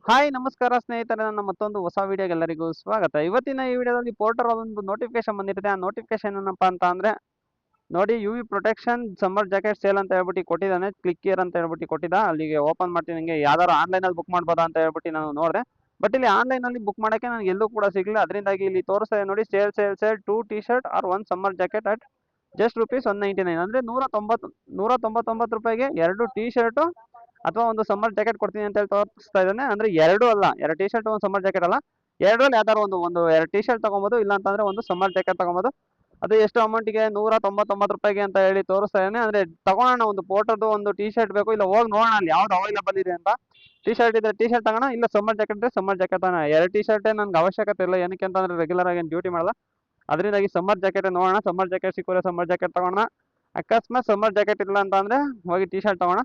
Hi ನಮಸ್ಕಾರ ಸ್ನೇಹಿತರೆ, ನನ್ನ ಮತ್ತೊಂದು ಹೊಸ ವಿಡಿಯೋಗೆ ಎಲ್ಲರಿಗೂ ಸ್ವಾಗತ. ಇವತ್ತಿನ ಈ ವಿಡಿಯೋದಲ್ಲಿ ಪೋರ್ಟರ್ ಒಂದು ನೋಟಿಫಿಕೇಶನ್ ಬಂದಿರುತ್ತೆ. ಆ ನೋಟಿಫಿಕೇಶನ್ ಏನಪ್ಪಾ ಅಂತ ಅಂದ್ರೆ ನೋಡಿ, U V protection summer jacket sale ಅಂತ ಹೇಳ್ಬಿಟ್ಟು ಕೊಟ್ಟಿದ್ದಾನೆ. ಕ್ಲಿಕ್ ಹಿಯರ್ ಅಂತ ಹೇಳ್ಬಿಟ್ಟು ಕೊಟ್ಟಿದ್ದ. ಅಲ್ಲಿಗೆ ಓಪನ್ ಮಾಡ್ತೀನಿ. ನನಗೆ ಯಾವ್ದಾರು ಆನ್ಲೈನಲ್ಲಿ ಬುಕ್ ಮಾಡ್ಬೋದಾ ಅಂತ ಹೇಳ್ಬಿಟ್ಟು ನಾನು ನೋಡಿದೆ. ಬಟ್ ಇಲ್ಲಿ ಆನ್ಲೈನಲ್ಲಿ ಬುಕ್ ಮಾಡೋಕ್ಕೆ ನನಗೆ ಎಲ್ಲೂ ಕೂಡ ಸಿಗಲಿಲ್ಲ. ಅದರಿಂದಾಗಿ ಇಲ್ಲಿ ತೋರಿಸ್ತಾ ಇದೆ ನೋಡಿ, sale 2 T shirt or 1 summer jacket at just ₹199 ಅಂದರೆ 199 ರೂಪಾಯಿಗೆ 2 ಟಿ ಶರ್ಟು ಅಥವಾ ಒಂದು ಸಮ್ಮರ್ ಜಾಕೆಟ್ ಕೊಡ್ತೀನಿ ಅಂತ ಹೇಳಿ ತೋರಿಸ್ತಾ ಇದ್ದಾನೆ. ಅಂದ್ರೆ ಎರಡು ಅಲ್ಲ, 2 ಟಿ ಶರ್ಟ್ ಒಂದು ಸಮ್ಮರ್ ಜಾಕೆಟ್ ಅಲ್ಲ, ಎರಡರಲ್ಲಿ ಯಾವ್ದಾರು ಒಂದು 2 ಟಿ ಶರ್ಟ್ ತಗೊಬೋದು, ಇಲ್ಲ ಅಂತಂದ್ರೆ ಒಂದು ಸಮ್ಮರ್ ಜಾಕೆಟ್ ತಗೊಬೋದು. ಅದು ಎಷ್ಟು ಅಮೌಂಟಿಗೆ? 199 ರೂಪಾಯಿಗೆ ಅಂತ ಹೇಳಿ ತೋರಿಸ್ತಾ ಇದ್ದಾನೆ. ಅಂದ್ರೆ ತಗೋಣ, ಒಂದು ಪೋಟರ್ದು ಒಂದು ಟಿ ಶರ್ಟ್ ಬೇಕು, ಇಲ್ಲ ಹೋಗಿ ನೋಡೋಣ ಅಲ್ಲಿ ಯಾವ್ದು ಅವೈಲಬಲ್ ಇದೆ ಅಂತ. ಟಿ ಶರ್ಟ್ ಇದ್ರೆ ಟಿ ಶರ್ಟ್ ತಗೋಣ, ಇಲ್ಲ ಸಮ್ಮರ್ ಜಾಕೆಟ್ ಇದ್ರೆ ಸಮ್ಮರ್ ಜಾಕೆಟ್ ತಗೋಣ. 2 ಟಿ ಶರ್ಟೇ ನನ್ಗೆ ಅವಶ್ಯಕತೆ ಇಲ್ಲ, ಏನಕ್ಕೆ ಅಂತಂದ್ರೆ ರೆಗ್ಯುಲರ್ ಆಗಿ ಡ್ಯೂಟಿ ಮಾಡಲ್ಲ. ಅದರಿಂದಾಗಿ ಸಮ್ಮರ್ ಜಾಕೆಟ್ ನೋಡೋಣ. ಸಮ್ಮರ್ ಜಾಕೆಟ್ ಸಿಕ್ಕಿದ್ರೆ ಸಮ್ಮರ್ ಜಾಕೆಟ್ ತಗೋಣ. ಅಕಸ್ಮಾತ್ ಸಮ್ಮರ್ ಜಾಕೆಟ್ ಇಲ್ಲ ಅಂತ ಅಂದ್ರೆ ಹೋಗಿ ಟಿ ಶರ್ಟ್ ತಗೋಣ.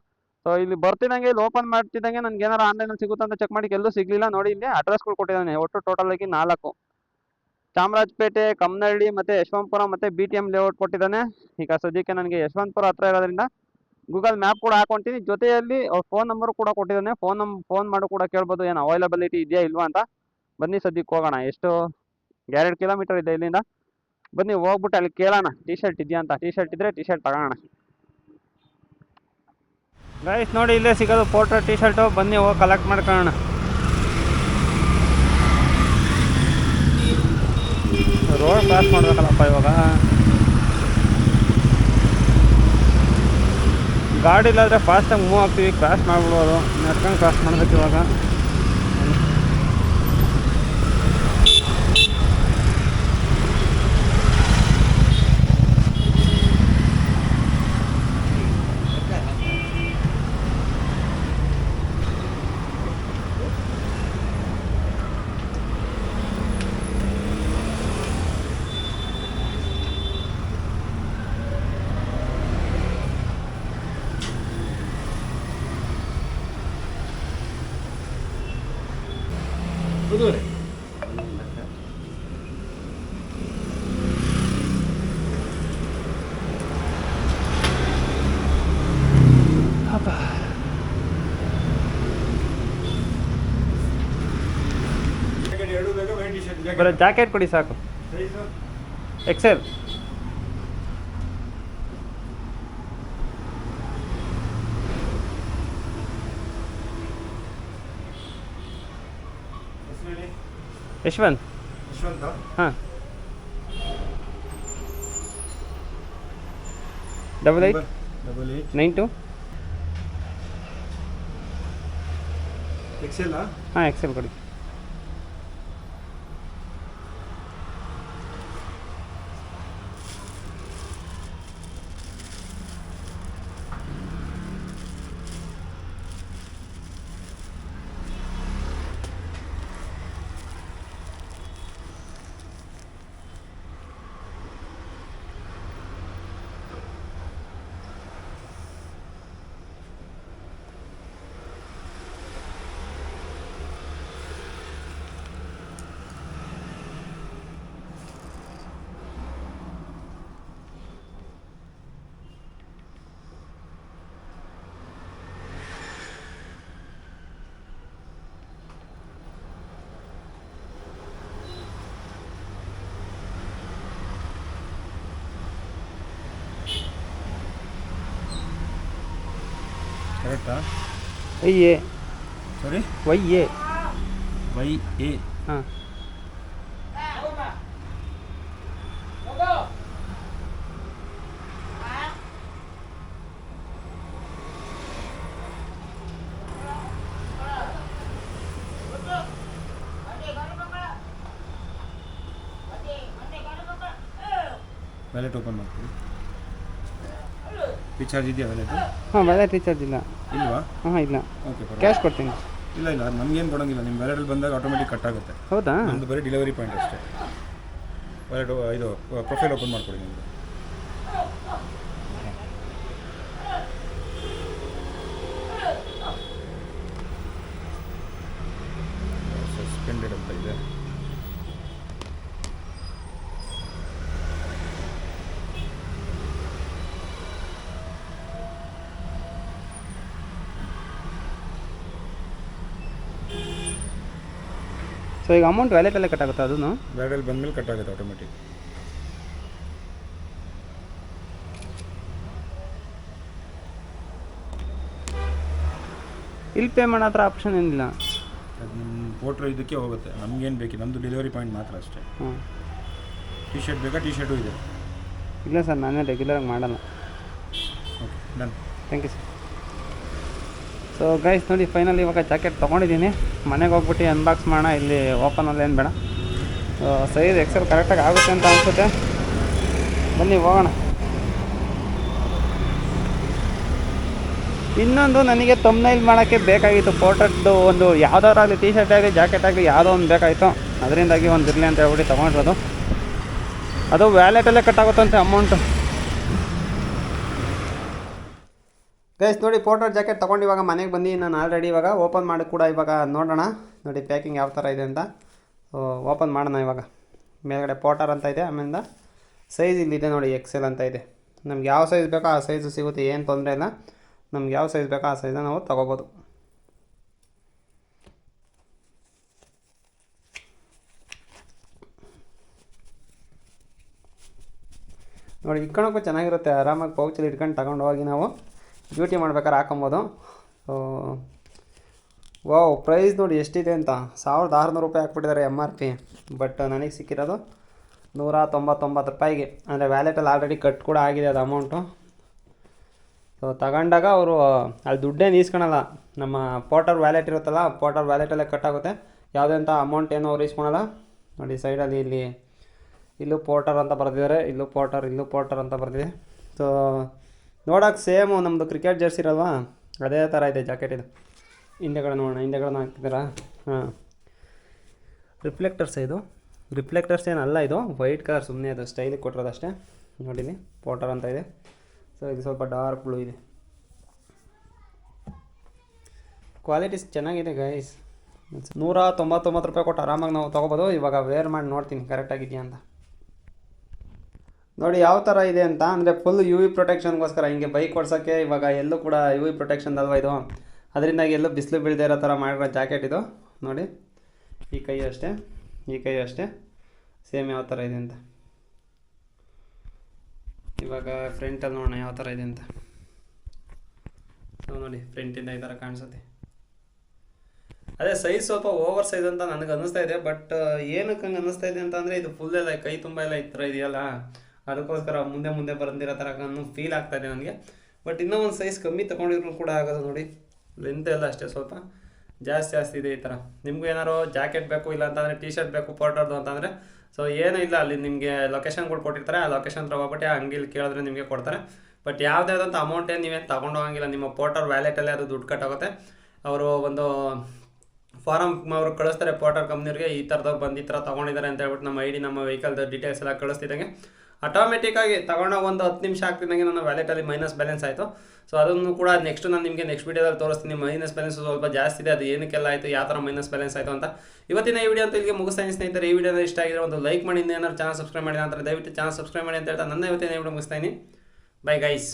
ಸೊ ಇಲ್ಲಿ ಬರ್ತಿದಂಗೆ, ಇಲ್ಲಿ ಓಪನ್ ಮಾಡ್ತಿದ್ದಂಗೆ ನನ್ಗೆ ಏನಾರು ಆನ್ಲೈನಲ್ಲಿ ಸಿಗುತ್ತೆ ಅಂತ ಚೆಕ್ ಮಾಡಿ ಎಲ್ಲೂ ಸಿಗ್ಲಿಲ್ಲ. ನೋಡಿ ಇಲ್ಲಿ ಅಡ್ರೆಸ್ಗಳು ಕೊಟ್ಟಿದ್ದಾನೆ, ಒಟ್ಟು ಟೋಟಲ್ ಆಗಿ 4. ಚಾಮರಾಜಪೇಟೆ, ಕಮ್ಮನಹಳ್ಳಿ ಮತ್ತೆ ಯಶವಂತಪುರ ಮತ್ತೆ BTM ಲೇಔಟ್ ಕೊಟ್ಟಿದ್ದಾನೆ. ಈಗ ಸದ್ಯಕ್ಕೆ ನನಗೆ ಯಶವಂತಪುರ ಹತ್ರ ಇರೋದ್ರಿಂದ ಗೂಗಲ್ ಮ್ಯಾಪ್ ಕೂಡ ಹಾಕೊಂತೀನಿ. ಜೊತೆಯಲ್ಲಿ ಅವ್ರ ಫೋನ್ ನಂಬರ್ ಕೂಡ ಕೊಟ್ಟಿದ್ದಾನೆ. ಫೋನ್ ಮಾಡಿ ಕೂಡ ಕೇಳ್ಬೋದು ಏನು ಅವೈಲಬಿಲಿಟಿ ಇದೆಯಾ ಇಲ್ವಾ ಅಂತ. ಬನ್ನಿ ಸದ್ಯಕ್ಕೆ ಹೋಗೋಣ. ಎಷ್ಟು 2 ಕಿಲೋಮೀಟರ್ ಇದೆ ಇಲ್ಲಿಂದ. ಬನ್ನಿ ಹೋಗ್ಬಿಟ್ಟು ಅಲ್ಲಿ ಕೇಳೋಣ ಟಿ ಶರ್ಟ್ ಇದೆಯಾ ಅಂತ. ಟಿ ಶರ್ಟ್ ಇದ್ರೆ ಟಿ ಶರ್ಟ್ ತಗೋಣ. ಗೈಸ್ ನೋಡಿ, ಇಲ್ಲೇ ಸಿಗೋದು ಪೋರ್ಟರ್ ಟಿ ಶರ್ಟು. ಬನ್ನಿ ಹೋಗಿ ಕಲೆಕ್ಟ್ ಮಾಡ್ಕೊಳ್ಳೋಣ. ರೋಡ್ ಕ್ರಾಸ್ ಮಾಡ್ಬೇಕಲ್ಲಪ್ಪ ಇವಾಗ. ಗಾಡಿ ಇಲ್ಲಾದರೆ ಫಾಸ್ಟಾಗಿ ಮೂವ್ ಆಗ್ತೀವಿ, ಕ್ರಾಸ್ ಮಾಡ್ಬಿಡೋದು. ನಡ್ಕೊಂಡು ಕ್ರಾಸ್ ಮಾಡ್ಬೇಕು ಇವಾಗ. ಬರೀ ಜಾಕೆಟ್ ಕೊಡಿ ಸಾಕು. XL. ಯಶವಂತ್. ಹಾಂ, 8892. XL. ಹಾಂ, XL ಕೊಡಿ. ಕರೆಕ್ಟಾ? YA. ಸಾರಿ, YA. YA. ಹಾಂ, ವ್ಯಾಲೆಟ್ ಓಪನ್ ಮಾಡ್ತೀವಿ. ರೀಚಾರ್ಜ್ ಇದೆಯಾ ವ್ಯಾಲೆಟು? ಹಾಂ, ವ್ಯಾಲೆಟ್ ರೀಚಾರ್ಜ್ ಇಲ್ಲ. ಇಲ್ವಾ? ಹಾಂ, ಇಲ್ಲ. ಓಕೆ, ಕ್ಯಾಶ್ ಕೊಡ್ತೀನಿ. ಇಲ್ಲ ನಮಗೇನು ಕೊಡೋಂಗಿಲ್ಲ. ನಿಮ್ಮ ವ್ಯಾಲೆಟಲ್ಲಿ ಬಂದಾಗ ಆಟೋಮೆಟಿಕ್ ಕಟ್ ಆಗುತ್ತೆ. ಹೌದಾ? ನಮ್ಮದು ಬರೀ ಡೆಲಿವರಿ ಪಾಯಿಂಟ್ ಅಷ್ಟೇ. ವ್ಯಾಲೆಟ್ ಇದು ಪ್ರೊಫೈಲ್ ಓಪನ್ ಮಾಡ್ಕೊಡಿ ನಿಮ್ಮದು. ಸಸ್ಪೆಂಡೆಡ್ ಅಂತ ಇದೆ. ಸೊ ಈಗ ಅಮೌಂಟ್ ವ್ಯಾಲೆಟಲ್ಲೇ ಕಟ್ ಆಗುತ್ತೆ ಅದನ್ನು? ವ್ಯಾಲೆಟಲ್ಲಿ ಬಂದಮೇಲೆ ಕಟ್ ಆಗುತ್ತೆ ಆಟೋಮೆಟಿಕ್. ಇಲ್ಲಿ ಪೇ ಮಾಡೋ ಹತ್ರ ಆಪ್ಷನ್ ಏನಿಲ್ಲ? ಅದು ನಿಮ್ಮ ಪೋರ್ಟ್ರ್ ಇದಕ್ಕೆ ಹೋಗುತ್ತೆ, ನಮಗೇನು ಬೇಕು ನಮ್ಮದು ಡೆಲಿವರಿ ಪಾಯಿಂಟ್ ಮಾತ್ರ ಅಷ್ಟೇ. ಹಾಂ, ಟಿ ಶರ್ಟ್ ಬೇಕಾ? ಟಿ ಶರ್ಟು ಇದೆ. ಇಲ್ಲ ಸರ್, ನಾನೇ ರೆಗ್ಯುಲರಾಗಿ ಮಾಡಲ್ಲ. Okay, done. Thank you sir. So guys ನೋಡಿ, ಫೈನಲ್ ಇವಾಗ ಜಾಕೆಟ್ ತೊಗೊಂಡಿದ್ದೀನಿ. ಮನೆಗೆ ಹೋಗ್ಬಿಟ್ಟು ಅನ್ಬಾಕ್ಸ್ ಮಾಡೋಣ. ಇಲ್ಲಿ ಓಪನಲ್ಲಿ ಏನು ಬೇಡ. ಸೈಜ್ ಎಕ್ಸೆಲ್ ಕರೆಕ್ಟಾಗಿ ಆಗುತ್ತೆ ಅಂತ ಅನಿಸುತ್ತೆ. ಬನ್ನಿ ಹೋಗೋಣ. ಇನ್ನೊಂದು ನನಗೆ ತಮ್ನೈಲ್ ಮಾಡೋಕ್ಕೆ ಬೇಕಾಗಿತ್ತು ಫೋಟೋದ್ದು ಒಂದು, ಯಾವುದಾದ್ರಾಗಲಿ ಟಿ ಶರ್ಟ್ ಆಗಲಿ ಜಾಕೆಟ್ ಆಗಲಿ ಯಾವುದೋ ಒಂದು ಬೇಕಾಗಿತ್ತು. ಅದರಿಂದಾಗಿ ಒಂದು ಇರಲಿ ಅಂತ ಹೇಳ್ಬಿಟ್ಟು ತೊಗೊಂಡಿರೋದು. ಅದು ವ್ಯಾಲೆಟಲ್ಲೇ ಕಟ್ಟಾಗುತ್ತಂತೆ ಅಮೌಂಟು. ಗೈಸ್ ನೋಡಿ, ಫೋಟೋ ಜಾಕೆಟ್ ತೊಗೊಂಡು ಇವಾಗ ಮನೆಗೆ ಬಂದು ನಾನು ಆಲ್ರೆಡಿ ಇವಾಗ ಓಪನ್ ಮಾಡಿ ಕೂಡ ಇವಾಗ ನೋಡೋಣ. ನೋಡಿ ಪ್ಯಾಕಿಂಗ್ ಯಾವ ಥರ ಇದೆ ಅಂತ. ಓಪನ್ ಮಾಡೋಣ ಇವಾಗ. ಮೇಲ್ಗಡೆ ಪೋಟರ್ ಅಂತ ಇದೆ, ಆಮೇಲಿಂದ ಸೈಜ್ ಇಲ್ಲಿದೆ ನೋಡಿ, ಎಕ್ಸೆಲ್ ಅಂತ ಇದೆ. ನಮ್ಗೆ ಯಾವ ಸೈಜ್ ಬೇಕೋ ಆ ಸೈಜು ಸಿಗುತ್ತೆ, ಏನು ತೊಂದರೆ ಇಲ್ಲ. ನಮ್ಗೆ ಯಾವ ಸೈಜ್ ಬೇಕೋ ಆ ಸೈಜನ್ನ ನಾವು ತೊಗೋಬೋದು. ನೋಡಿ ಇಟ್ಕೊಳಕ್ಕೂ ಚೆನ್ನಾಗಿರುತ್ತೆ, ಆರಾಮಾಗಿ ಪೌಚಲ್ಲಿ ಇಟ್ಕೊಂಡು ತಗೊಂಡು ಹೋಗಿ ನಾವು ಡ್ಯೂಟಿ ಮಾಡ್ಬೇಕಾದ್ರೆ ಹಾಕೊಬೋದು. ವಾವ್, ಪ್ರೈಸ್ ನೋಡಿ ಎಷ್ಟಿದೆ ಅಂತ. 1600 ರೂಪಾಯಿ ಹಾಕ್ಬಿಟ್ಟಿದ್ದಾರೆ MRP. ಬಟ್ ನನಗೆ ಸಿಕ್ಕಿರೋದು 199 ರೂಪಾಯಿಗೆ. ಅಂದರೆ ವ್ಯಾಲೆಟಲ್ಲಿ ಆಲ್ರೆಡಿ ಕಟ್ ಕೂಡ ಆಗಿದೆ ಅದು ಅಮೌಂಟು. ಸೊ ತಗೊಂಡಾಗ ಅವರು ಅಲ್ಲಿ ದುಡ್ಡೇನು ಈಸ್ಕೊಳಲ್ಲ. ನಮ್ಮ ಪೋರ್ಟರ್ ವ್ಯಾಲೆಟ್ ಇರುತ್ತಲ್ಲ, ಪೋರ್ಟರ್ ವ್ಯಾಲೆಟಲ್ಲೇ ಕಟ್ ಆಗುತ್ತೆ. ಯಾವುದೇ ಅಂತ ಅಮೌಂಟ್ ಏನೋ ಅವ್ರು ಈಸ್ಕೊಳಲ್ಲ. ನೋಡಿ ಸೈಡಲ್ಲಿ ಇಲ್ಲೂ ಪೋರ್ಟರ್ ಅಂತ ಬರೆದಿದ್ದಾರೆ, ಇಲ್ಲೂ ಪೋರ್ಟರ್ ಅಂತ ಬರೆದಿದೆ. ಸೊ ನೋಡೋಕೆ ಸೇಮು ನಮ್ಮದು ಕ್ರಿಕೆಟ್ ಜರ್ಸಿ ಇರಲ್ವಾ, ಅದೇ ಥರ ಇದೆ ಜಾಕೆಟ್ ಇದು. ಹಿಂದೆಗಡೆ ನೋಡೋಣ, ಹಿಂದೆಗಡೆ ಹಾಕ್ತಿದ್ದೀರಾ? ಹಾಂ, ರಿಫ್ಲೆಕ್ಟರ್ಸ್ ಏನಲ್ಲ ಇದು, ವೈಟ್ ಕಲರ್ ಸುಮ್ಮನೆ ಅದು ಸ್ಟೈಲಿಗೆ ಕೊಟ್ಟಿರೋದಷ್ಟೇ. ನೋಡಿಲಿ ಪೋರ್ಟರ್ ಅಂತ ಇದೆ. ಸೊ ಇದು ಸ್ವಲ್ಪ ಡಾರ್ಕ್ ಬ್ಲೂ ಇದೆ. ಕ್ವಾಲಿಟಿ ಚೆನ್ನಾಗಿದೆ ಗೈಸ್. 199 ರೂಪಾಯಿ ಕೊಟ್ಟು ಆರಾಮಾಗಿ ನಾವು ತೊಗೋಬೋದು. ಇವಾಗ ವೇರ್ ಮಾಡಿ ನೋಡ್ತೀನಿ ಕರೆಕ್ಟಾಗಿದೆಯಾ ಅಂತ. ನೋಡಿ ಯಾವ ಥರ ಇದೆ ಅಂತ. ಅಂದರೆ ಫುಲ್ UV ಪ್ರೊಟೆಕ್ಷನ್ಗೋಸ್ಕರ ಹಿಂಗೆ ಬೈಕ್ ಓಡ್ಸೋಕ್ಕೆ ಇವಾಗ ಎಲ್ಲೂ ಕೂಡ UV ಪ್ರೊಟೆಕ್ಷನ್ ಅಲ್ವಾ ಇದು, ಅದರಿಂದಾಗಿ ಎಲ್ಲೂ ಬಿಸಿಲು ಬೀಳದೇ ಇರೋ ಥರ ಮಾಡಿರೋ ಜಾಕೆಟ್ ಇದು. ನೋಡಿ ಈ ಕೈ ಅಷ್ಟೇ ಸೇಮ್ ಯಾವ ಥರ ಇದೆ ಅಂತ. ಇವಾಗ ಫ್ರಂಟಲ್ಲಿ ನೋಡೋಣ ಯಾವ ಥರ ಇದೆ ಅಂತ. ಸೊ ನೋಡಿ ಫ್ರಂಟಿಂದ ಈ ಥರ ಕಾಣಿಸುತ್ತೆ. ಅದೇ ಸೈಜ್ ಸ್ವಲ್ಪ ಓವರ್ ಸೈಜ್ ಅಂತ ನನಗೆ ಅನ್ನಿಸ್ತಾ ಇದೆ. ಬಟ್ ಏನಕ್ಕೆ ಹಂಗೆ ಅನ್ನಿಸ್ತಾ ಇದೆ ಅಂತಂದರೆ ಇದು ಫುಲ್ ಎಲ್ಲ ಕೈ ತುಂಬ ಎಲ್ಲ ಈ ಥರ ಇದೆಯಲ್ಲ, ಅದಕ್ಕೋಸ್ಕರ ಮುಂದೆ ಬಂದಿರೋ ಥರ ಫೀಲ್ ಆಗ್ತಾ ಇದೆ ನನಗೆ. ಬಟ್ ಇನ್ನೂ ಒಂದು ಸೈಜ್ ಕಮ್ಮಿ ತೊಗೊಂಡಿದ್ರು ಕೂಡ ಆಗೋದು. ನೋಡಿ ಲೆಂತ್ ಎಲ್ಲ ಅಷ್ಟೇ ಸ್ವಲ್ಪ ಜಾಸ್ತಿ ಇದೆ ಈ ಥರ. ನಿಮಗೂ ಏನಾರು ಜಾಕೆಟ್ ಬೇಕು, ಇಲ್ಲ ಅಂತಂದರೆ ಟಿ ಶರ್ಟ್ ಬೇಕು ಪೋರ್ಟರ್ದು ಅಂತಂದರೆ, ಸೊ ಏನೂ ಇಲ್ಲ, ಅಲ್ಲಿ ನಿಮಗೆ ಲೊಕೇಶನ್ಗಳು ಕೊಟ್ಟಿರ್ತಾರೆ. ಆ ಲೊಕೇಶನ್ ಹೋಗ್ಬಿಟ್ಟು ಆ ಅಂಗಡಿಲಿ ಕೇಳಿದ್ರೆ ನಿಮಗೆ ಕೊಡ್ತಾರೆ. ಬಟ್ ಯಾವುದಾದಂಥ ಅಮೌಂಟ್ ಏನು ನೀವೇನು ತೊಗೊಂಡು ಹೋಗಂಗಿಲ್ಲ. ನಿಮ್ಮ ಪೋರ್ಟರ್ ವ್ಯಾಲೆಟಲ್ಲೇ ಅದು ದುಡ್ಡು ಕಟ್ಟಾಗುತ್ತೆ. ಅವರು ಒಂದು ಫಾರಮ್ ಅವರು ಕಳಿಸ್ತಾರೆ ಪೋರ್ಟರ್ ಕಂಪ್ನಿಯವ್ರಿಗೆ, ಈ ಥರದವ್ರು ಬಂದು ಈ ಥರ ತೊಗೊಂಡಿದ್ದಾರೆ ಅಂತ ಹೇಳ್ಬಿಟ್ಟು ನಮ್ಮ ID, ನಮ್ಮ ವೆಹಿಕಲ್ದು ಡೀಟೇಲ್ಸ್ ಎಲ್ಲ ಕಳಿಸ್ತಿದ್ದಂಗೆ ಆಟೋಮೆಟಿಕ್ಕಾಗಿ ತಗೊಂಡಾಗ ಒಂದು 10 ನಿಮಿಷ ಆಗ್ತಿದ್ದಂಗೆ ನನ್ನ ವ್ಯಾಲೆಟಲ್ಲಿ ಮೈನಸ್ ಬ್ಯಾಲೆನ್ಸ್ ಆಯಿತು. ಸೊ ಅದನ್ನು ಕೂಡ ನಾನು ನಿಮಗೆ ನೆಕ್ಸ್ಟ್ ವೀಡಿಯೋದಲ್ಲಿ ತೋರಿಸ್ತೀನಿ. ಮೈನಸ್ ಬ್ಯಾಲೆನ್ಸ್ ಸ್ವಲ್ಪ ಜಾಸ್ತಿ ಇದೆ, ಅದು ಏನಕ್ಕೆಲ್ಲ ಆಯಿತು, ಯಾವ ಥರ ಮೈನಸ್ ಬ್ಯಾಲೆನ್ಸ್ ಆಯಿತು ಅಂತ. ಇವತ್ತಿನ ಈ ವಿಡಿಯೋ ಅಂತ ಇಲ್ಲಿಗೆ ಮುಗಿಸ್ತೀನಿ ಸ್ನೇಹಿತರೆ. ಈ ವಿಡಿಯೋದಲ್ಲಿ ಇಷ್ಟ ಆಗಿದ್ರೆ ಒಂದು ಲೈಕ್ ಮಾಡಿ, ಏನಾದ್ರು ಚಾನಲ್ ಸಬ್ಸ್ಕ್ರೈಬ್ ಮಾಡಿಲ್ಲ ಅಂತ ದಯವಿಟ್ಟು ಚಾನಲ್ ಸಬ್ಸ್ಕ್ರೈಬ್ ಮಾಡಿ ಅಂತ ಹೇಳ್ತಾ ನನ್ನ ಇವತ್ತಿನ ವಿಡಿಯೋ ಮುಗಿಸ್ತೀನಿ. Bye guys.